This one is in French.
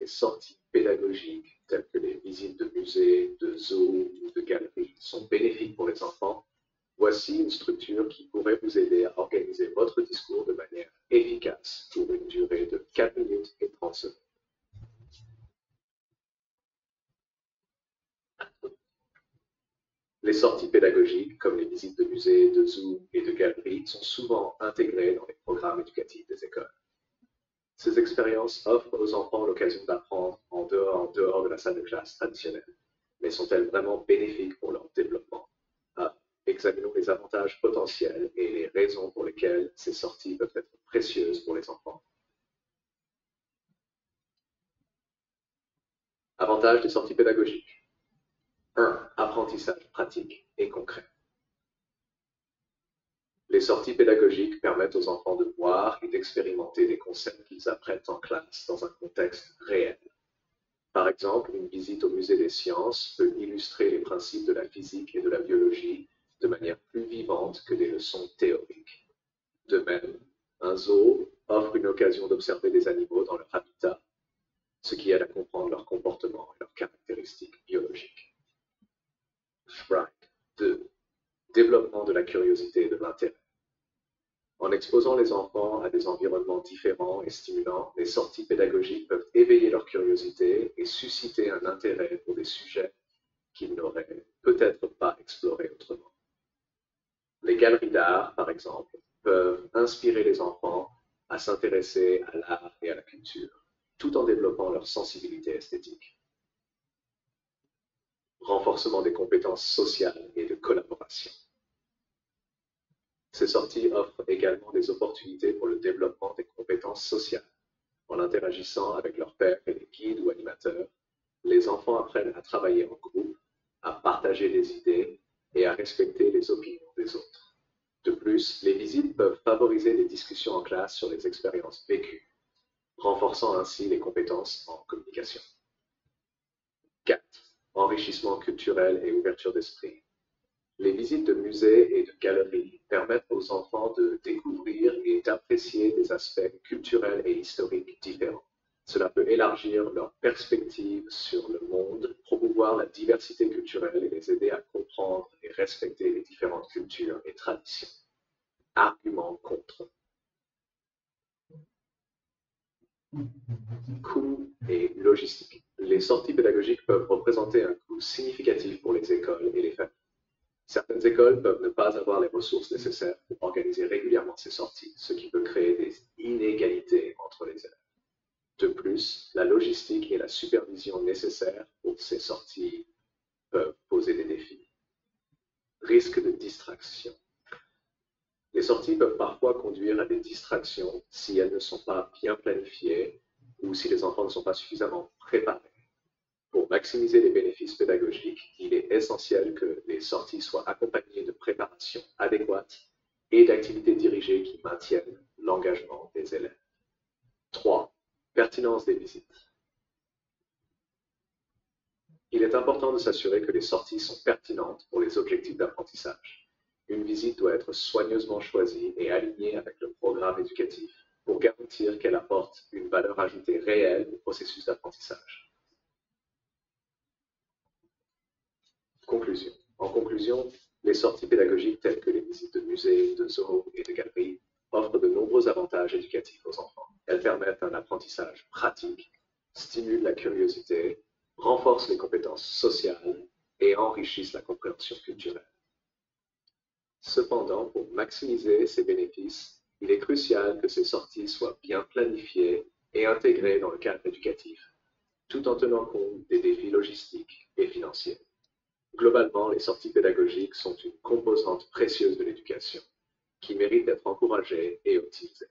sorties pédagogiques telles que les visites de musées, de zoos ou de galeries sont bénéfiques pour les enfants, voici une structure qui pourrait vous aider à organiser votre discours de manière efficace pour une durée de 4 minutes et 30 secondes. Les sorties pédagogiques, comme les visites de musées, de zoos et de galeries, sont souvent intégrées dans les programmes éducatifs des écoles. Ces expériences offrent aux enfants l'occasion d'apprendre en dehors de la salle de classe traditionnelle. Mais sont-elles vraiment bénéfiques pour leur développement? Examinons les avantages potentiels et les raisons pour lesquelles ces sorties peuvent être précieuses pour les enfants. Avantages des sorties pédagogiques. 1. Apprentissage pratique et concret. Les sorties pédagogiques permettent aux enfants de voir et d'expérimenter des concepts qu'ils apprennent en classe dans un contexte réel. Par exemple, une visite au musée des sciences peut illustrer les principes de la physique et de la biologie de manière plus vivante que des leçons théoriques. De même, un zoo offre une occasion d'observer des animaux dans leur habitat, ce qui aide à comprendre leur comportement et leurs caractéristiques biologiques. Right. 2. Développement de la curiosité et de l'intérêt. En exposant les enfants à des environnements différents et stimulants, les sorties pédagogiques peuvent éveiller leur curiosité et susciter un intérêt pour des sujets qu'ils n'auraient peut-être pas explorés autrement. Les galeries d'art, par exemple, peuvent inspirer les enfants à s'intéresser à l'art et à la culture, tout en développant leur sensibilité esthétique. Renforcement des compétences sociales et de collaboration. Ces sorties offrent également des opportunités pour le développement des compétences sociales. En interagissant avec leurs pairs et les guides ou animateurs, les enfants apprennent à travailler en groupe, à partager des idées et à respecter les opinions des autres. De plus, les visites peuvent favoriser des discussions en classe sur les expériences vécues, renforçant ainsi les compétences en communication. 4. Enrichissement culturel et ouverture d'esprit. Les visites de musées et de galeries permettent aux enfants de découvrir et d'apprécier des aspects culturels et historiques différents. Cela peut élargir leur perspective sur le monde, promouvoir la diversité culturelle et les aider à comprendre et respecter les différentes cultures et traditions. Argument contre. Coût et logistique. Les sorties pédagogiques peuvent représenter un coût significatif pour les écoles et les familles. Certaines écoles peuvent ne pas avoir les ressources nécessaires pour organiser régulièrement ces sorties, ce qui peut créer des inégalités entre les élèves. De plus, la logistique et la supervision nécessaires pour ces sorties peuvent poser des défis. Risque de distraction. Les sorties peuvent parfois conduire à des distractions si elles ne sont pas bien planifiées ou si les enfants ne sont pas suffisamment préparés. Pour maximiser les bénéfices pédagogiques, il est essentiel que les sorties soient accompagnées de préparation adéquate et d'activités dirigées qui maintiennent l'engagement des élèves. 3. Pertinence des visites. Il est important de s'assurer que les sorties sont pertinentes pour les objectifs d'apprentissage. Une visite doit être soigneusement choisie et alignée avec le programme éducatif pour garantir qu'elle apporte une valeur ajoutée réelle au processus d'apprentissage. Conclusion. En conclusion, les sorties pédagogiques telles que les visites de musées, de zoos et de galeries offrent de nombreux avantages éducatifs aux enfants. Elles permettent un apprentissage pratique, stimulent la curiosité, renforcent les compétences sociales et enrichissent la compréhension culturelle. Cependant, pour maximiser ces bénéfices, il est crucial que ces sorties soient bien planifiées et intégrées dans le cadre éducatif, tout en tenant compte des défis logistiques et financiers. Globalement, les sorties pédagogiques sont une composante précieuse de l'éducation, qui mérite d'être encouragée et optimisée.